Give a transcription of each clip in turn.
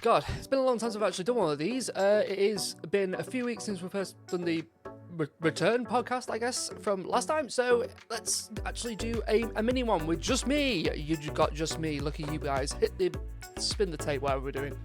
God, it's been a long time since I've actually done one of these. It has been a few weeks since we first done the return podcast, I guess, from last time. So let's actually do a mini one with just me. You got just me. Lucky you guys. Spin the tape, whatever we're doing.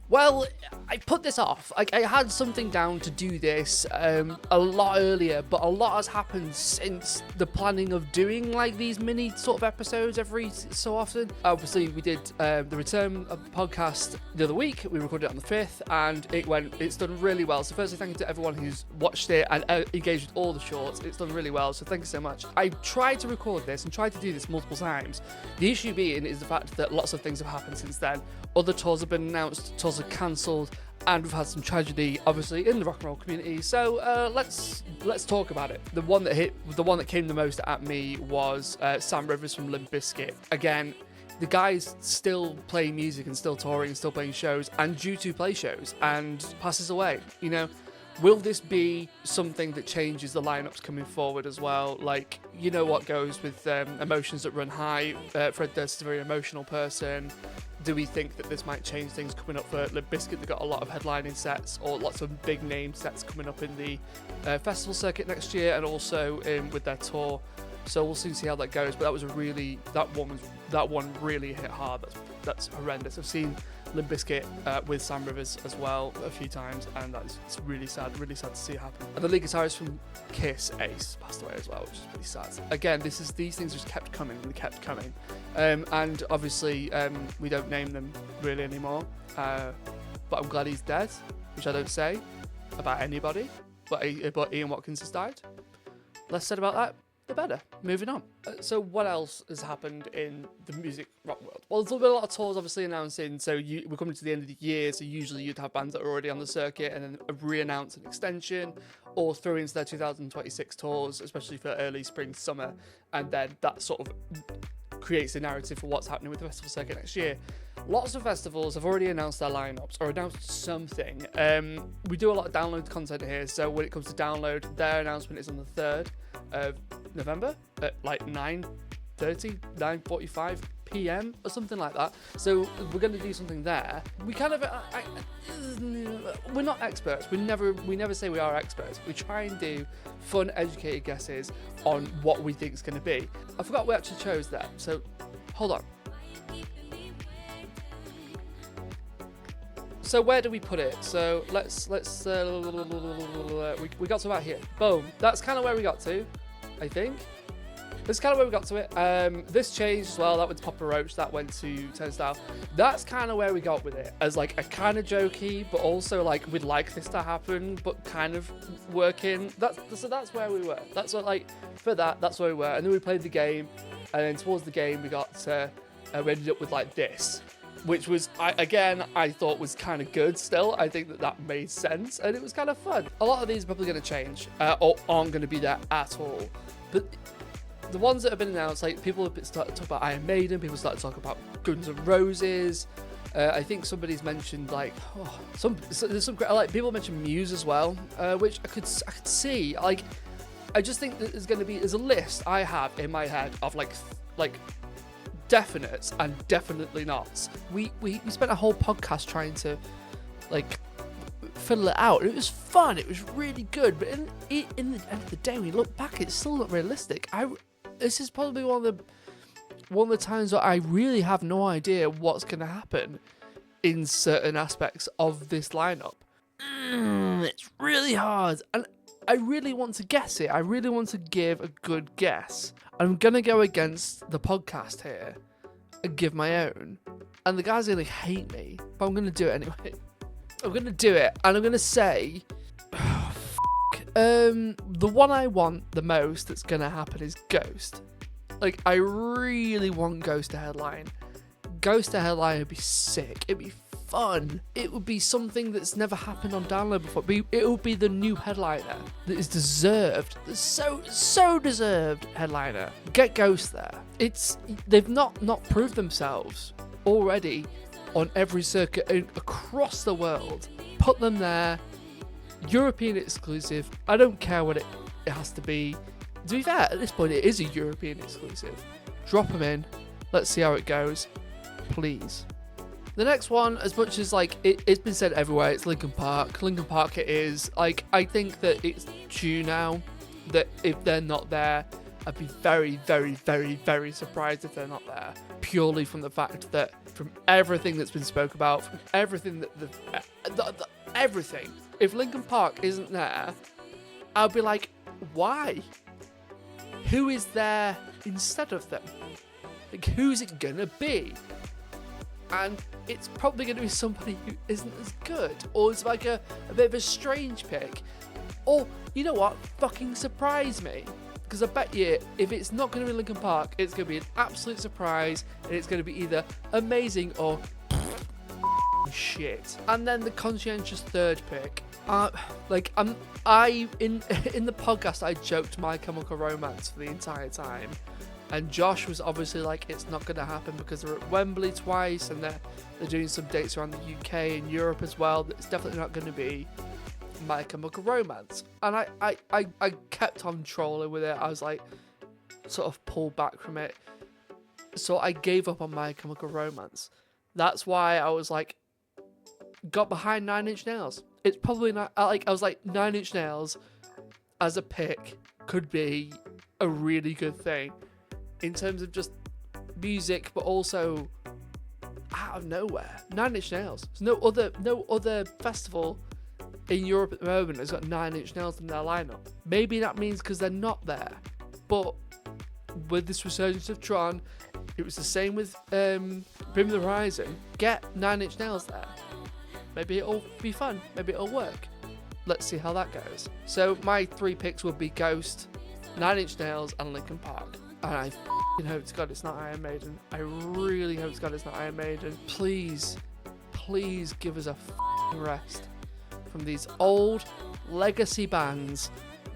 Well, I put this off. Like, I had something down to do this a lot earlier, but a lot has happened since the planning of doing like these mini sort of episodes every so often. Obviously, we did the return of the podcast the other week. We recorded it on the 5th, and it's done really well. So firstly, thank you to everyone who's watched it and engaged with all the shorts. It's done really well, so thank you so much. I tried to record this and tried to do this multiple times. The issue being is the fact that lots of things have happened since then. Other tours have been announced, tours are cancelled, and we've had some tragedy, obviously, in the rock and roll community. So let's talk about it. The one that came the most at me was Sam Rivers from Limp Bizkit. Again, the guy's still playing music and still touring and still playing shows, and due to play shows, and passes away. You know, will this be something that changes the lineups coming forward as well? Like, you know what goes with emotions that run high. Fred Durst is a very emotional person. Do we think that this might change things coming up for Limp Bizkit? They've got a lot of headlining sets or lots of big name sets coming up in the festival circuit next year, and also with their tour. So we'll soon see how that goes. But that one really hit hard. That's horrendous. I've seen Limp Bizkit with Sam Rivers as well a few times, and it's really sad to see it happen. And the lead guitarist from Kiss, Ace, passed away as well, which is pretty sad. Again, these things just kept coming and kept coming, and obviously we don't name them really anymore. But I'm glad he's dead, which I don't say about anybody. But Ian Watkins has died. Less said about that, the better. Moving on. So what else has happened in the music rock world? Well, there's been a lot of tours obviously announcing. So we're coming to the end of the year, so usually you'd have bands that are already on the circuit and then re-announce an extension or throw into their 2026 tours, especially for early spring, summer, and then that sort of creates a narrative for what's happening with the festival circuit next year. Lots of festivals have already announced their lineups or announced something. We do a lot of download content here, so when it comes to download, their announcement is on the 3rd of November at like 9:45 p.m. or something like that. So we're going to do something there. We kind of, we're not experts. We never say we are experts. We try and do fun, educated guesses on what we think is going to be. I forgot we actually chose that. So hold on. So where do we put it? So let's we got to about here. Boom. That's kind of where we got to, I think. This is kind of where we got to it. This changed as well. That went to Papa Roach. That went to Turnstile. That's kind of where we got with it. As like a kind of jokey, but also like we'd like this to happen, but kind of working. So that's where we were. That's what that's where we were. And then we played the game, and then towards the game we we ended up with like this, which was I thought was kind of good. Still, I think that made sense, and it was kind of fun. A lot of these are probably going to change or aren't going to be there at all, but the ones that have been announced, like people have started to talk about Iron Maiden, people started to talk about Guns N' Roses. I think somebody's mentioned like there's some like people mentioned Muse as well, which I could see. Like I just think that there's a list I have in my head of like definites and definitely nots. We spent a whole podcast trying to like fiddle it out. It was fun. It was really good. But in the end of the day, when you look back, it's still not realistic. This is probably one of the times where I really have no idea what's going to happen in certain aspects of this lineup. It's really hard, and I really want to guess it. I really want to give a good guess. I'm going to go against the podcast here and give my own. And the guys are going to hate me, but I'm going to do it anyway. I'm going to do it, and I'm going to say... the one I want the most that's going to happen is Ghost. Like, I really want Ghost to headline. Ghost to headline would be sick. It'd be fun. It would be something that's never happened on download before. It would be the new headliner that is deserved. So deserved headliner. Get Ghost there. They've not proved themselves already on every circuit across the world. Put them there. European exclusive. I don't care what it has to be. To be fair, at this point, it is a European exclusive. Drop them in. Let's see how it goes, please. The next one, as much as like it's been said everywhere, it's Linkin Park. Linkin Park it is. Like, I think that it's due now. That if they're not there, I'd be very, very, very, very surprised if they're not there. Purely from the fact that from everything that's been spoke about, from everything that everything. If Linkin Park isn't there, I'll be like, why? Who is there instead of them? Like, who's it gonna be? And it's probably gonna be somebody who isn't as good, or it's like a bit of a strange pick. Or, you know what? Fucking surprise me. Because I bet you, if it's not going to be Linkin Park, it's going to be an absolute surprise, and it's going to be either amazing or shit. And then the conscientious third pick. In the podcast, I joked My Chemical Romance for the entire time, and Josh was obviously like, it's not going to happen because they're at Wembley twice, and they're doing some dates around the UK and Europe as well. It's definitely not going to be My Chemical Romance. And I kept on trolling with it. I was like, sort of pulled back from it. So I gave up on My Chemical Romance. That's why I was like, got behind 9 Inch Nails. It's probably not, I was like, 9 Inch Nails as a pick could be a really good thing in terms of just music, but also out of nowhere. 9 Inch Nails. There's no other festival in Europe at the moment has got 9 Inch Nails in their lineup. Maybe that means because they're not there. But with this resurgence of Tron, it was the same with Bring the Horizon. Get 9 Inch Nails there. Maybe it'll be fun. Maybe it'll work. Let's see how that goes. So my 3 picks would be Ghost, 9 Inch Nails, and Linkin Park. And I hope to God it's not Iron Maiden. I really hope to God it's not Iron Maiden. Please give us a rest from these old legacy bands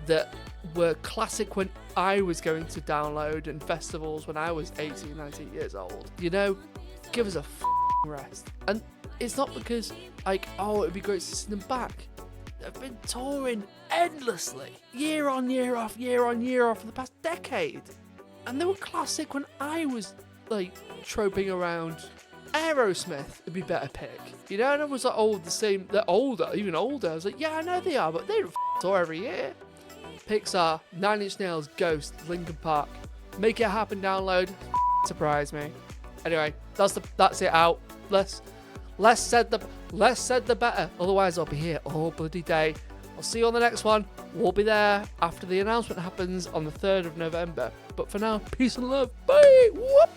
that were classic when I was going to download and festivals when I was 18, 19 years old. You know, give us a rest. And it's not because, like, oh, it'd be great to see them back. They've been touring endlessly, year on, year off, year on, year off for the past decade. And they were classic when I was, like, troping around. Aerosmith would be a better pick. You know, and I was like, oh, they're older, even older. I was like, yeah, I know they are, but they don't tour every year. Picks are 9 Inch Nails, Ghost, Linkin Park. Make it happen, download. Surprise me. Anyway, that's it out. Less said the better. Otherwise, I'll be here all bloody day. I'll see you on the next one. We'll be there after the announcement happens on the 3rd of November. But for now, peace and love. Bye. Whoop.